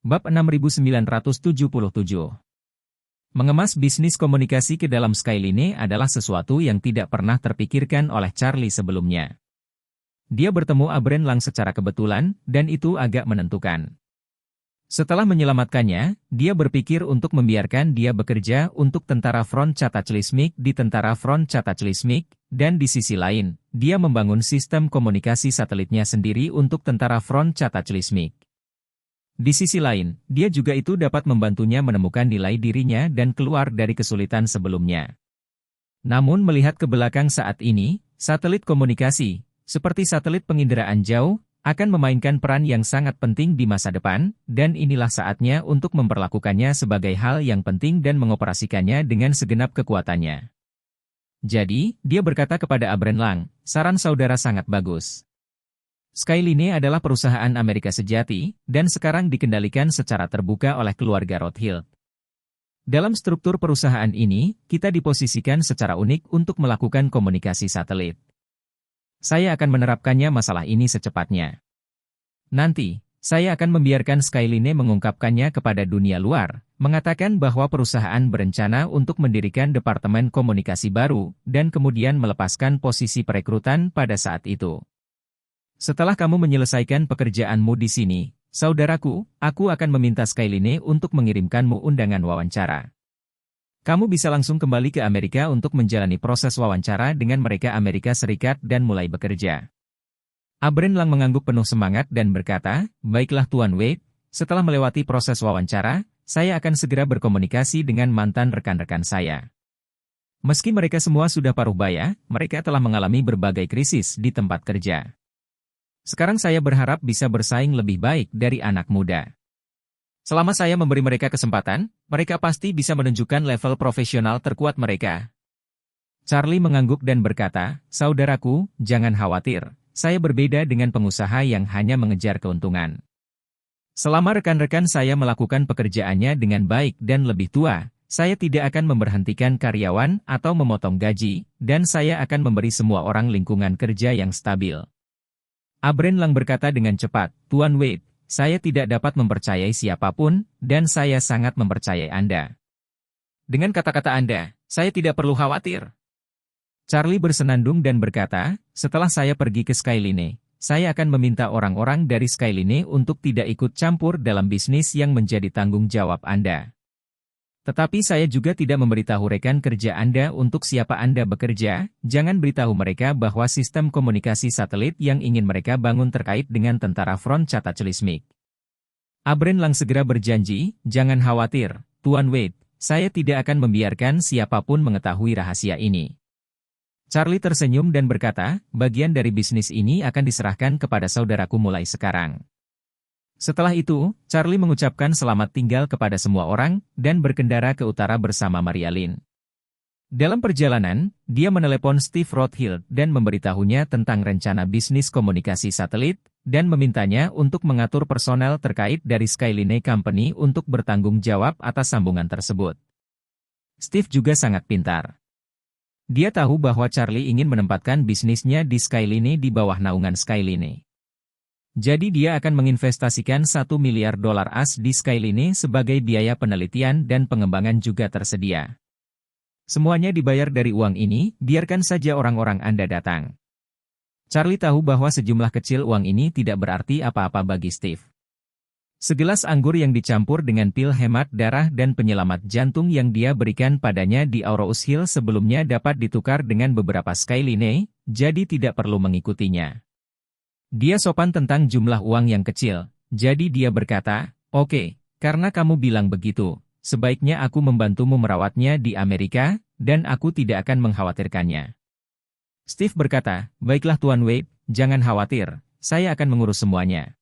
Bab 6977. Mengemas bisnis komunikasi ke dalam Skyline adalah sesuatu yang tidak pernah terpikirkan oleh Charlie sebelumnya. Dia bertemu Abren Lang secara kebetulan, dan itu agak menentukan. Setelah menyelamatkannya, dia berpikir untuk membiarkan dia bekerja untuk tentara Front Cataclysmic di tentara Front Cataclysmic, dan di sisi lain, dia membangun sistem komunikasi satelitnya sendiri untuk tentara Front Cataclysmic. Di sisi lain, dia juga itu dapat membantunya menemukan nilai dirinya dan keluar dari kesulitan sebelumnya. Namun melihat ke belakang saat ini, satelit komunikasi, seperti satelit penginderaan jauh, akan memainkan peran yang sangat penting di masa depan, dan inilah saatnya untuk memperlakukannya sebagai hal yang penting dan mengoperasikannya dengan segenap kekuatannya. Jadi, dia berkata kepada Abren Lang, saran saudara sangat bagus. Skyline adalah perusahaan Amerika sejati, dan sekarang dikendalikan secara terbuka oleh keluarga Rothschild. Dalam struktur perusahaan ini, kita diposisikan secara unik untuk melakukan komunikasi satelit. Saya akan menerapkannya masalah ini secepatnya. Nanti, saya akan membiarkan Skyline mengungkapkannya kepada dunia luar, mengatakan bahwa perusahaan berencana untuk mendirikan departemen komunikasi baru, dan kemudian melepaskan posisi perekrutan pada saat itu. Setelah kamu menyelesaikan pekerjaanmu di sini, saudaraku, aku akan meminta Skyline untuk mengirimkanmu undangan wawancara. Kamu bisa langsung kembali ke Amerika untuk menjalani proses wawancara dengan mereka Amerika Serikat dan mulai bekerja. Abren Lang mengangguk penuh semangat dan berkata, baiklah Tuan Wade, setelah melewati proses wawancara, saya akan segera berkomunikasi dengan mantan rekan-rekan saya. Meski mereka semua sudah paruh baya, mereka telah mengalami berbagai krisis di tempat kerja. Sekarang saya berharap bisa bersaing lebih baik dari anak muda. Selama saya memberi mereka kesempatan, mereka pasti bisa menunjukkan level profesional terkuat mereka. Charlie mengangguk dan berkata, saudaraku, jangan khawatir, saya berbeda dengan pengusaha yang hanya mengejar keuntungan. Selama rekan-rekan saya melakukan pekerjaannya dengan baik dan lebih tua, saya tidak akan memberhentikan karyawan atau memotong gaji, dan saya akan memberi semua orang lingkungan kerja yang stabil. Abren Lang berkata dengan cepat, Tuan Wade, saya tidak dapat mempercayai siapapun, dan saya sangat mempercayai Anda. Dengan kata-kata Anda, saya tidak perlu khawatir. Charlie bersenandung dan berkata, setelah saya pergi ke Skyline, saya akan meminta orang-orang dari Skyline untuk tidak ikut campur dalam bisnis yang menjadi tanggung jawab Anda. Tetapi saya juga tidak memberitahu rekan kerja Anda untuk siapa Anda bekerja, jangan beritahu mereka bahwa sistem komunikasi satelit yang ingin mereka bangun terkait dengan tentara Front Cataclysmic. Abren Lang segera berjanji, jangan khawatir, Tuan Wade, saya tidak akan membiarkan siapapun mengetahui rahasia ini. Charlie tersenyum dan berkata, bagian dari bisnis ini akan diserahkan kepada saudaraku mulai sekarang. Setelah itu, Charlie mengucapkan selamat tinggal kepada semua orang, dan berkendara ke utara bersama Maria Lynn. Dalam perjalanan, dia menelepon Steve Rothschild dan memberitahunya tentang rencana bisnis komunikasi satelit, dan memintanya untuk mengatur personel terkait dari Skyline Company untuk bertanggung jawab atas sambungan tersebut. Steve juga sangat pintar. Dia tahu bahwa Charlie ingin menempatkan bisnisnya di Skyline di bawah naungan Skyline. Jadi dia akan menginvestasikan $1 miliar AS di Skyline sebagai biaya penelitian dan pengembangan juga tersedia. Semuanya dibayar dari uang ini, biarkan saja orang-orang Anda datang. Charlie tahu bahwa sejumlah kecil uang ini tidak berarti apa-apa bagi Steve. Segelas anggur yang dicampur dengan pil hemat darah dan penyelamat jantung yang dia berikan padanya di Aurous Hill sebelumnya dapat ditukar dengan beberapa Skyline, jadi tidak perlu mengikutinya. Dia sopan tentang jumlah uang yang kecil, jadi dia berkata, oke, karena kamu bilang begitu, sebaiknya aku membantumu merawatnya di Amerika, dan aku tidak akan mengkhawatirkannya. Steve berkata, baiklah Tuan Wade, jangan khawatir, saya akan mengurus semuanya.